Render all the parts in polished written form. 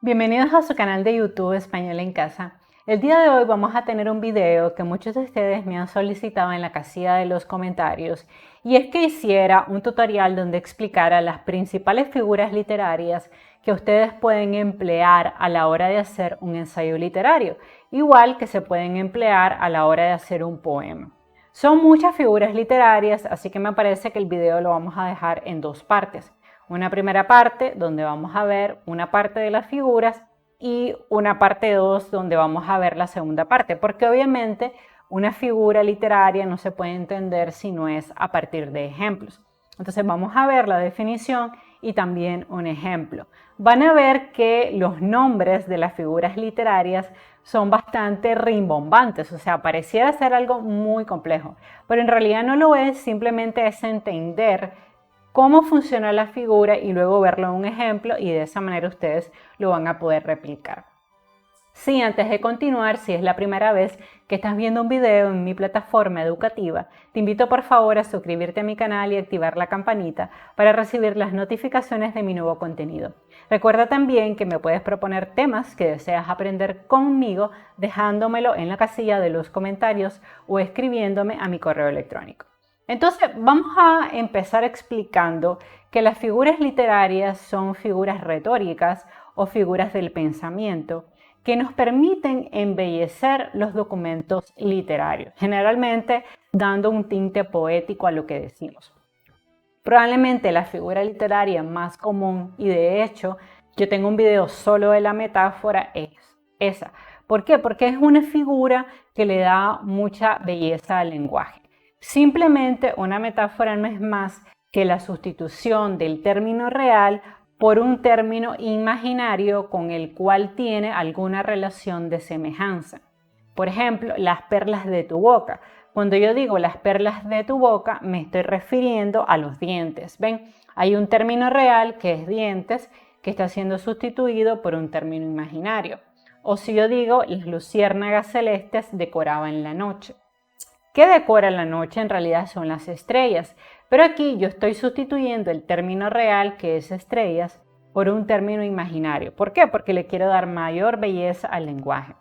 Bienvenidos a su canal de YouTube Español en Casa. El día de hoy vamos a tener un video que muchos de ustedes me han solicitado en la casilla de los comentarios, y es que hiciera un tutorial donde explicara las principales figuras literarias que ustedes pueden emplear a la hora de hacer un ensayo literario, igual que se pueden emplear a la hora de hacer un poema. Son muchas figuras literarias, así que me parece que el video lo vamos a dejar en dos partes. Una primera parte donde vamos a ver una parte de las figuras y una parte 2 donde vamos a ver la segunda parte, porque obviamente una figura literaria no se puede entender si no es a partir de ejemplos. Entonces vamos a ver la definición y también un ejemplo. Van a ver que los nombres de las figuras literarias son bastante rimbombantes, o sea, pareciera ser algo muy complejo, pero en realidad no lo es, simplemente es entender cómo funciona la figura y luego verlo en un ejemplo, y de esa manera ustedes lo van a poder replicar. Sí, antes de continuar, si es la primera vez que estás viendo un video en mi plataforma educativa, te invito por favor a suscribirte a mi canal y activar la campanita para recibir las notificaciones de mi nuevo contenido. Recuerda también que me puedes proponer temas que deseas aprender conmigo dejándomelo en la casilla de los comentarios o escribiéndome a mi correo electrónico. Entonces vamos a empezar explicando que las figuras literarias son figuras retóricas o figuras del pensamiento que nos permiten embellecer los documentos literarios, generalmente dando un tinte poético a lo que decimos. Probablemente la figura literaria más común, y de hecho yo tengo un video solo de la metáfora, es esa. ¿Por qué? Porque es una figura que le da mucha belleza al lenguaje. Simplemente una metáfora no es más que la sustitución del término real por un término imaginario con el cual tiene alguna relación de semejanza. Por ejemplo, las perlas de tu boca. Cuando yo digo las perlas de tu boca, me estoy refiriendo a los dientes. ¿Ven? Hay un término real que es dientes, que está siendo sustituido por un término imaginario. O si yo digo las luciérnagas celestes decoraban la noche. ¿Qué decora la noche? En realidad son las estrellas, pero aquí yo estoy sustituyendo el término real, que es estrellas, por un término imaginario. ¿Por qué? Porque le quiero dar mayor belleza al lenguaje.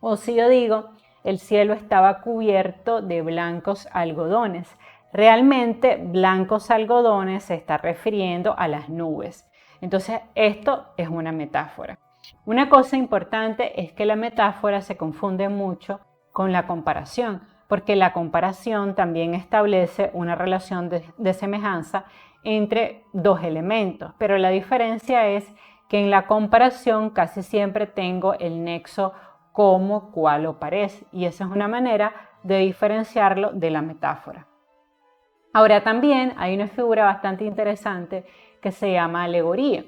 O si yo digo, el cielo estaba cubierto de blancos algodones. Realmente blancos algodones se está refiriendo a las nubes. Entonces esto es una metáfora. Una cosa importante es que la metáfora se confunde mucho con la comparación, porque la comparación también establece una relación de semejanza entre dos elementos, pero la diferencia es que en la comparación casi siempre tengo el nexo como, cual o parece, y esa es una manera de diferenciarlo de la metáfora. Ahora también hay una figura bastante interesante que se llama alegoría,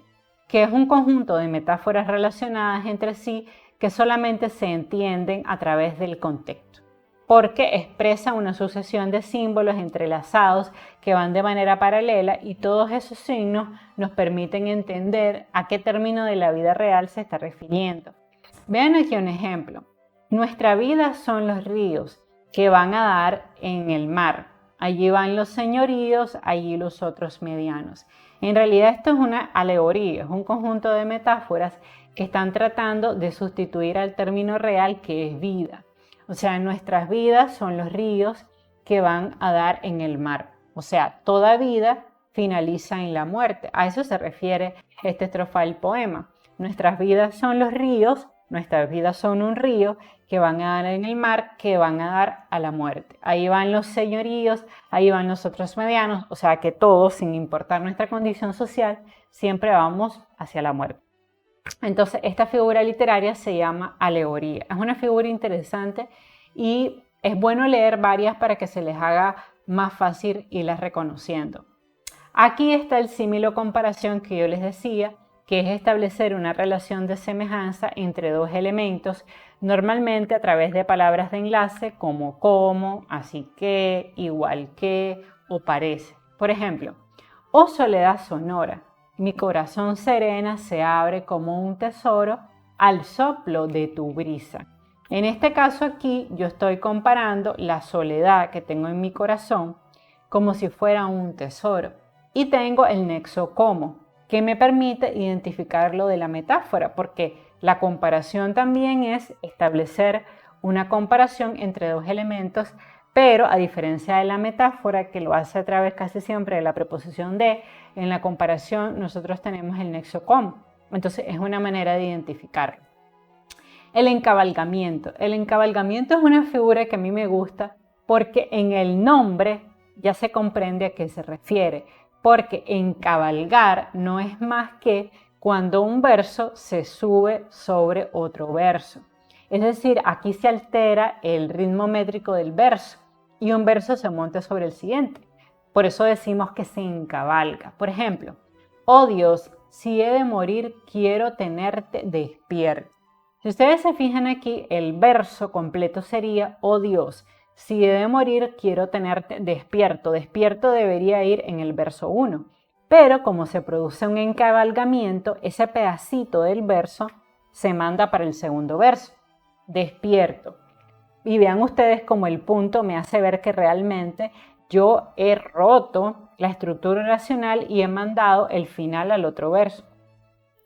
que es un conjunto de metáforas relacionadas entre sí que solamente se entienden a través del contexto, porque expresa una sucesión de símbolos entrelazados que van de manera paralela, y todos esos signos nos permiten entender a qué término de la vida real se está refiriendo. Vean aquí un ejemplo. Nuestra vida son los ríos que van a dar en el mar. Allí van los señoríos, allí los otros medianos. En realidad esto es una alegoría, es un conjunto de metáforas que están tratando de sustituir al término real, que es vida. O sea, nuestras vidas son los ríos que van a dar en el mar. O sea, toda vida finaliza en la muerte. A eso se refiere esta estrofa del poema. Nuestras vidas son los ríos, nuestras vidas son un río que van a dar en el mar, que van a dar a la muerte. Ahí van los señoríos, ahí van los otros medianos, o sea que todos, sin importar nuestra condición social, siempre vamos hacia la muerte. Entonces, esta figura literaria se llama alegoría. Es una figura interesante y es bueno leer varias para que se les haga más fácil irlas reconociendo. Aquí está el símil o comparación que yo les decía, que es establecer una relación de semejanza entre dos elementos, normalmente a través de palabras de enlace como, así que, igual que o parece. Por ejemplo, oh soledad sonora, mi corazón serena se abre como un tesoro al soplo de tu brisa. En este caso aquí yo estoy comparando la soledad que tengo en mi corazón como si fuera un tesoro, y tengo el nexo como. que me permite identificarlo de la metáfora, porque la comparación también es establecer una comparación entre dos elementos, pero a diferencia de la metáfora, que lo hace a través casi siempre de la preposición de, en la comparación nosotros tenemos el nexo con. Entonces es una manera de identificarlo. El encabalgamiento. El encabalgamiento es una figura que a mí me gusta porque en el nombre ya se comprende a qué se refiere. Porque encabalgar no es más que cuando un verso se sube sobre otro verso. Es decir, aquí se altera el ritmo métrico del verso y un verso se monta sobre el siguiente. Por eso decimos que se encabalga. Por ejemplo, oh Dios, si he de morir, quiero tenerte despierto. Si ustedes se fijan aquí, el verso completo sería, oh Dios, si he de morir, quiero tenerte despierto. Despierto debería ir en el verso 1. Pero como se produce un encabalgamiento, ese pedacito del verso se manda para el segundo verso. Despierto. Y vean ustedes cómo el punto me hace ver que realmente yo he roto la estructura oracional y he mandado el final al otro verso.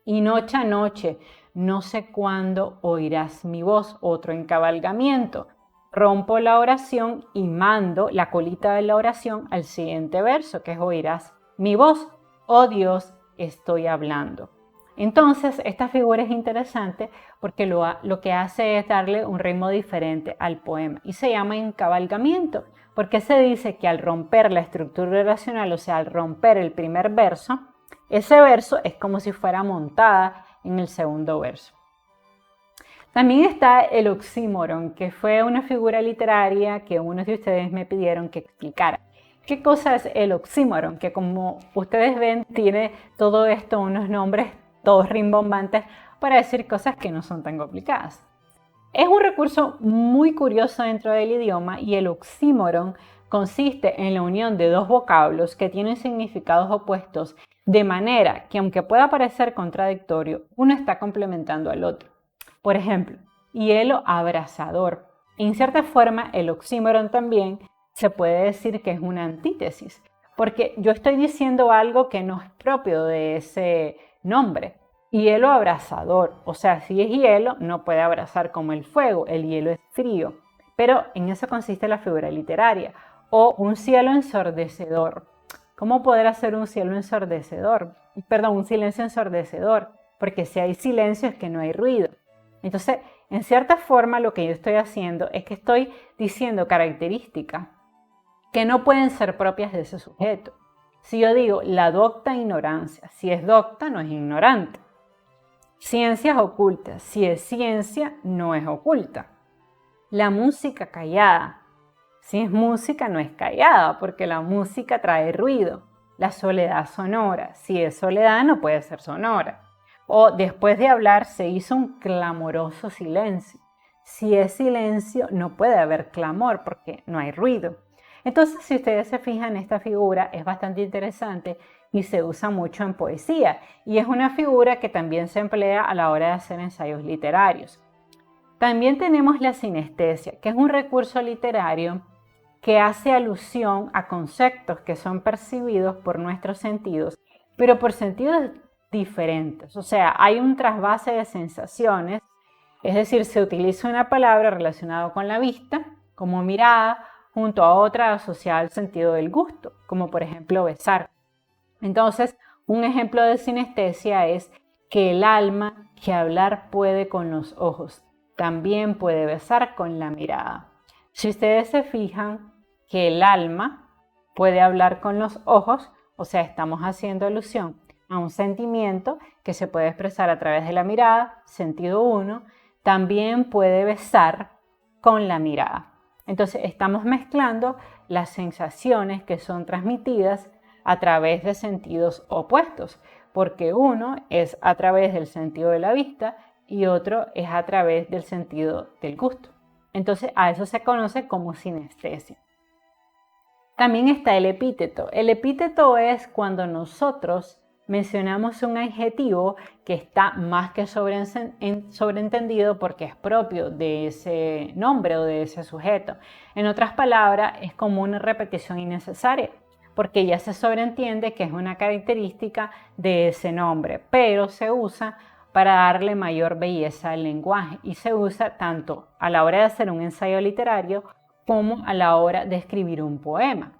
Y noche a noche, no sé cuándo oirás mi voz, otro encabalgamiento. Rompo la oración y mando la colita de la oración al siguiente verso, que es oirás mi voz. Oh Dios, estoy hablando. Entonces, esta figura es interesante porque lo que hace es darle un ritmo diferente al poema y se llama encabalgamiento, porque se dice que al romper la estructura oracional, o sea, al romper el primer verso, ese verso es como si fuera montada en el segundo verso. También está el oxímoron, que fue una figura literaria que unos de ustedes me pidieron que explicara. ¿Qué cosa es el oxímoron? Que como ustedes ven, tiene todo esto unos nombres todos rimbombantes para decir cosas que no son tan complicadas. Es un recurso muy curioso dentro del idioma y el oxímoron consiste en la unión de dos vocablos que tienen significados opuestos, de manera que aunque pueda parecer contradictorio, uno está complementando al otro. Por ejemplo, hielo abrasador. En cierta forma, el oxímoron también se puede decir que es una antítesis, porque yo estoy diciendo algo que no es propio de ese nombre. Hielo abrasador, o sea, si es hielo, no puede abrazar como el fuego, el hielo es frío. Pero en eso consiste la figura literaria. O un cielo ensordecedor. ¿Cómo poder hacer un cielo ensordecedor? Perdón, un silencio ensordecedor, porque si hay silencio es que no hay ruido. Entonces, en cierta forma, lo que yo estoy haciendo es que estoy diciendo características que no pueden ser propias de ese sujeto. Si yo digo la docta ignorancia, si es docta, no es ignorante. Ciencias ocultas, si es ciencia, no es oculta. La música callada, si es música, no es callada, porque la música trae ruido. La soledad sonora, si es soledad, no puede ser sonora. O después de hablar se hizo un clamoroso silencio. Si es silencio, no puede haber clamor porque no hay ruido. Entonces, si ustedes se fijan, esta figura es bastante interesante y se usa mucho en poesía. Y es una figura que también se emplea a la hora de hacer ensayos literarios. También tenemos la sinestesia, que es un recurso literario que hace alusión a conceptos que son percibidos por nuestros sentidos, pero por sentidos diferentes. O sea, hay un trasvase de sensaciones, es decir, se utiliza una palabra relacionada con la vista, como mirada, junto a otra asociada al sentido del gusto, como por ejemplo besar. Entonces, un ejemplo de sinestesia es que el alma que hablar puede con los ojos, también puede besar con la mirada. Si ustedes se fijan que el alma puede hablar con los ojos, o sea, estamos haciendo alusión a un sentimiento que se puede expresar a través de la mirada, sentido 1, también puede besar con la mirada. Entonces estamos mezclando las sensaciones que son transmitidas a través de sentidos opuestos, porque uno es a través del sentido de la vista y otro es a través del sentido del gusto. Entonces a eso se conoce como sinestesia. También está el epíteto. El epíteto es cuando nosotros mencionamos un adjetivo que está más que sobreentendido porque es propio de ese nombre o de ese sujeto. En otras palabras, es como una repetición innecesaria. porque ya se sobreentiende que es una característica de ese nombre, pero se usa para darle mayor belleza al lenguaje y se usa tanto a la hora de hacer un ensayo literario como a la hora de escribir un poema.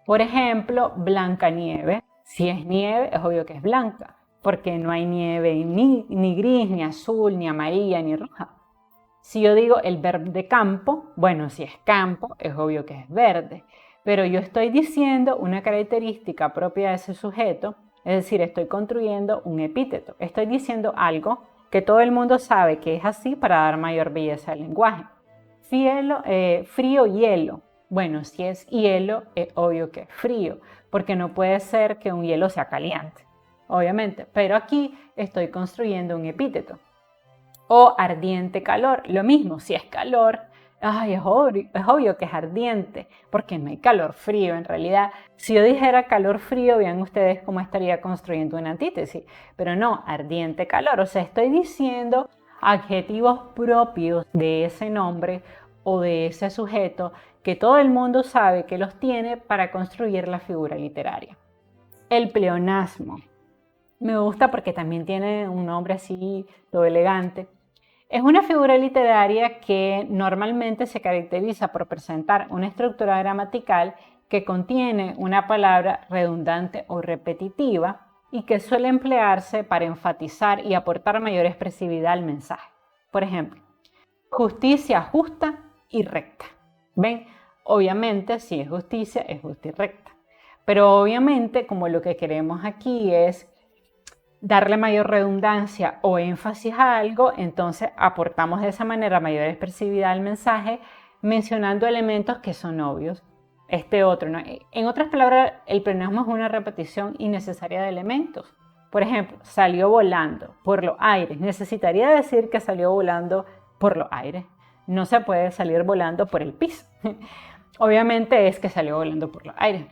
Por ejemplo, Blancanieve. Si es nieve, es obvio que es blanca, porque no hay nieve ni gris, ni azul, ni amarilla, ni roja. Si yo digo el verde campo, bueno, si es campo, es obvio que es verde. Pero yo estoy diciendo una característica propia de ese sujeto, es decir, estoy construyendo un epíteto. Estoy diciendo algo que todo el mundo sabe que es así para dar mayor belleza al lenguaje. Frío, hielo. Bueno, si es hielo, es obvio que es frío, porque no puede ser que un hielo sea caliente, obviamente. Pero aquí estoy construyendo un epíteto. O ardiente calor, lo mismo, si es calor, es obvio que es ardiente, porque no hay calor frío en realidad. Si yo dijera calor frío, vean ustedes cómo estaría construyendo una antítesis, pero no, ardiente calor, o sea, estoy diciendo adjetivos propios de ese nombre o de ese sujeto que todo el mundo sabe que los tiene para construir la figura literaria. El pleonasmo. Me gusta porque también tiene un nombre así, todo elegante. Es una figura literaria que normalmente se caracteriza por presentar una estructura gramatical que contiene una palabra redundante o repetitiva y que suele emplearse para enfatizar y aportar mayor expresividad al mensaje. Por ejemplo, justicia justa y recta. ¿Ven? Obviamente, si es justa y recta. Pero obviamente, como lo que queremos aquí es darle mayor redundancia o énfasis a algo, entonces aportamos de esa manera mayor expresividad al mensaje mencionando elementos que son obvios. Este otro, ¿no? En otras palabras, el pleonasmo es una repetición innecesaria de elementos. Por ejemplo, salió volando por los aires. Necesitaría decir que salió volando por los aires. No se puede salir volando por el piso. Obviamente es que salió volando por los aires.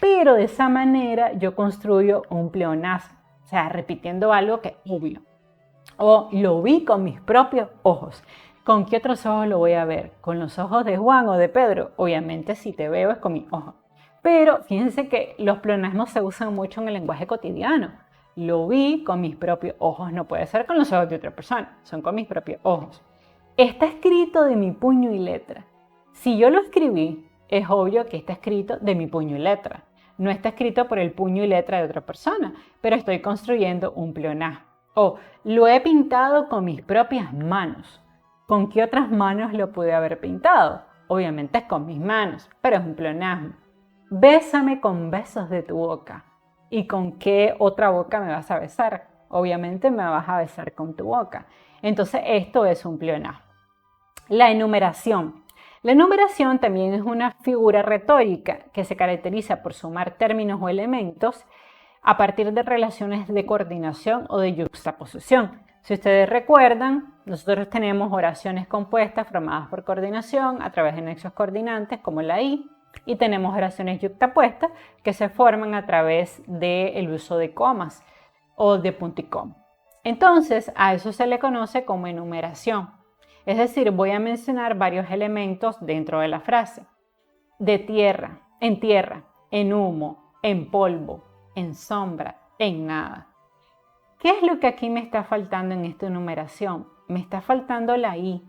Pero de esa manera yo construyo un pleonasmo. O sea, repitiendo algo que es obvio. O lo vi con mis propios ojos. ¿Con qué otros ojos lo voy a ver? ¿Con los ojos de Juan o de Pedro? Obviamente si te veo es con mis ojos. Pero fíjense que los pleonasmos se usan mucho en el lenguaje cotidiano. Lo vi con mis propios ojos. No puede ser con los ojos de otra persona. Son con mis propios ojos. Está escrito de mi puño y letra. Si yo lo escribí, es obvio que está escrito de mi puño y letra. No está escrito por el puño y letra de otra persona, pero estoy construyendo un pleonasmo. O lo he pintado con mis propias manos. ¿Con qué otras manos lo pude haber pintado? Obviamente es con mis manos, pero es un pleonasmo. Bésame con besos de tu boca. ¿Y con qué otra boca me vas a besar? Obviamente me vas a besar con tu boca. Entonces esto es un pleonasmo. La enumeración. La enumeración también es una figura retórica que se caracteriza por sumar términos o elementos a partir de relaciones de coordinación o de yuxtaposición. Si ustedes recuerdan, nosotros tenemos oraciones compuestas formadas por coordinación a través de nexos coordinantes como la y tenemos oraciones yuxtapuestas que se forman a través del uso de comas o de punto y coma. Entonces, a eso se le conoce como enumeración. Es decir, voy a mencionar varios elementos dentro de la frase. De tierra, en humo, en polvo, en sombra, en nada. ¿Qué es lo que aquí me está faltando en esta enumeración? Me está faltando la I.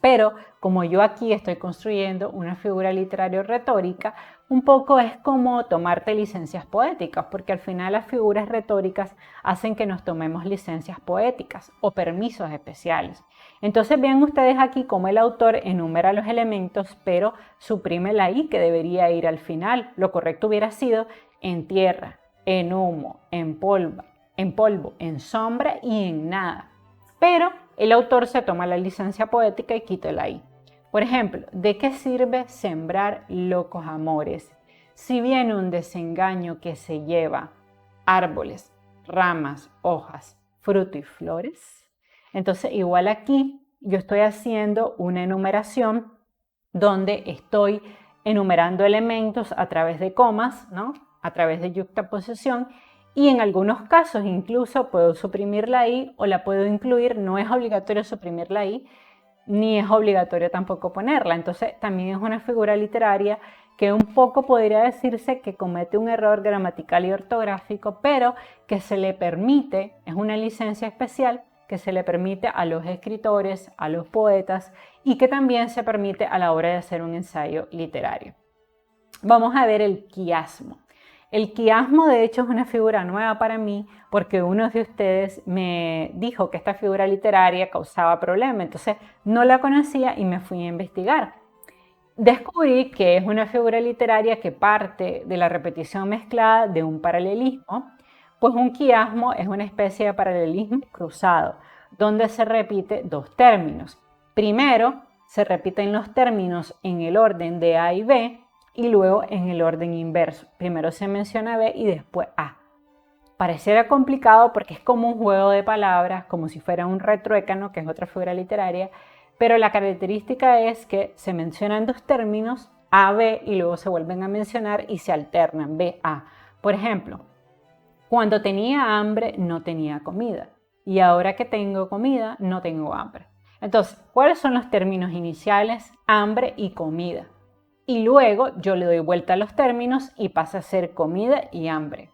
Pero como yo aquí estoy construyendo una figura literaria retórica, un poco es como tomarte licencias poéticas, porque al final las figuras retóricas hacen que nos tomemos licencias poéticas o permisos especiales. Entonces vean ustedes aquí cómo el autor enumera los elementos, pero suprime la I que debería ir al final. Lo correcto hubiera sido en tierra, en humo, en polvo, en sombra y en nada. Pero el autor se toma la licencia poética y quita la I. Por ejemplo, ¿de qué sirve sembrar locos amores si viene un desengaño que se lleva árboles, ramas, hojas, fruto y flores? Entonces, igual aquí yo estoy haciendo una enumeración donde estoy enumerando elementos a través de comas, ¿no? A través de yuxtaposición. Y en algunos casos incluso puedo suprimir la I o la puedo incluir. No es obligatorio suprimir la I, ni es obligatorio tampoco ponerla. Entonces también es una figura literaria que un poco podría decirse que comete un error gramatical y ortográfico, pero que se le permite, es una licencia especial que se le permite a los escritores, a los poetas y que también se permite a la hora de hacer un ensayo literario. Vamos a ver el quiasmo. El quiasmo, de hecho, es una figura nueva para mí porque uno de ustedes me dijo que esta figura literaria causaba problemas, entonces no la conocía y me fui a investigar. Descubrí que es una figura literaria que parte de la repetición mezclada de un paralelismo, pues un quiasmo es una especie de paralelismo cruzado, donde se repite dos términos. Primero, se repiten los términos en el orden de A y B, y luego en el orden inverso. Primero se menciona B y después A. Pareciera complicado porque es como un juego de palabras, como si fuera un retruécano, que es otra figura literaria, pero la característica es que se mencionan dos términos, A, B, y luego se vuelven a mencionar y se alternan, B, A. Por ejemplo, cuando tenía hambre no tenía comida, y ahora que tengo comida no tengo hambre. Entonces, ¿cuáles son los términos iniciales? Hambre y comida. Y luego yo le doy vuelta a los términos y pasa a ser comida y hambre.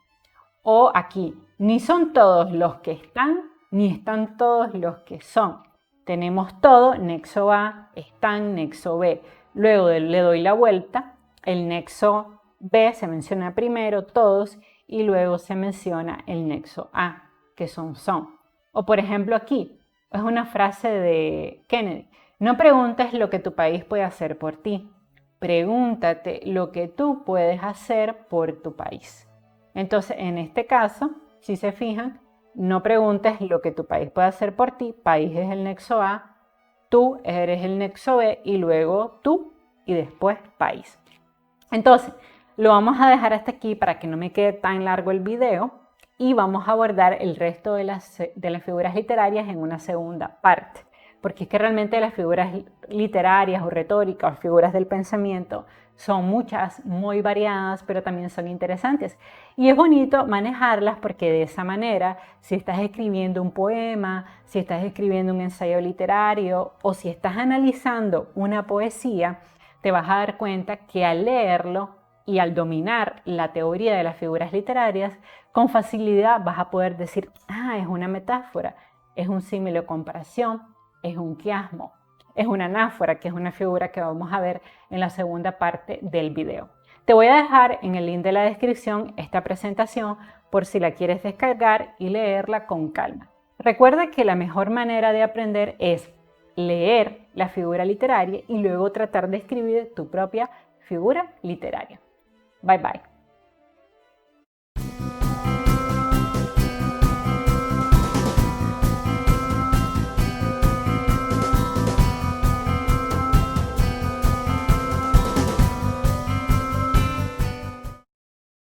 O aquí, ni son todos los que están, ni están todos los que son. Tenemos todo, nexo A, están, nexo B. Luego le doy la vuelta, el nexo B se menciona primero, todos, y luego se menciona el nexo A, que son. O por ejemplo aquí, es una frase de Kennedy. No preguntes lo que tu país puede hacer por ti. Pregúntate lo que tú puedes hacer por tu país. Entonces, en este caso, si se fijan, no preguntes lo que tu país puede hacer por ti. País es el nexo A, tú eres el nexo B y luego tú y después país. Entonces, lo vamos a dejar hasta aquí para que no me quede tan largo el video y vamos a abordar el resto de las figuras literarias en una segunda parte. Porque es que realmente las figuras literarias o retóricas o figuras del pensamiento son muchas, muy variadas, pero también son interesantes. Y es bonito manejarlas porque de esa manera, si estás escribiendo un poema, si estás escribiendo un ensayo literario o si estás analizando una poesía, te vas a dar cuenta que al leerlo y al dominar la teoría de las figuras literarias, con facilidad vas a poder decir, es una metáfora, es un símil o comparación, es un quiasmo, es una anáfora, que es una figura que vamos a ver en la segunda parte del video. Te voy a dejar en el link de la descripción esta presentación por si la quieres descargar y leerla con calma. Recuerda que la mejor manera de aprender es leer la figura literaria y luego tratar de escribir tu propia figura literaria. Bye bye.